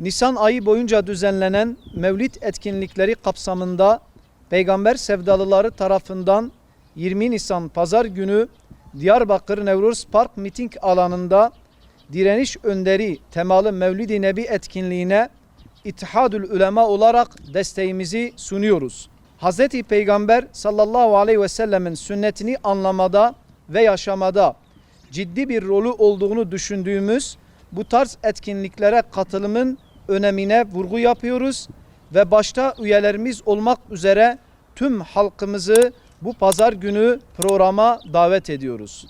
Nisan ayı boyunca düzenlenen Mevlid etkinlikleri kapsamında Peygamber sevdalıları tarafından 20 Nisan Pazar günü Diyarbakır Nevruz Park miting alanında direniş önderi temalı Mevlid-i Nebi etkinliğine İttihadül Ulema olarak desteğimizi sunuyoruz. Hz. Peygamber sallallahu aleyhi ve sellemin sünnetini anlamada ve yaşamada ciddi bir rolü olduğunu düşündüğümüz bu tarz etkinliklere katılımın önemine vurgu yapıyoruz ve başta üyelerimiz olmak üzere tüm halkımızı bu pazar günü programa davet ediyoruz.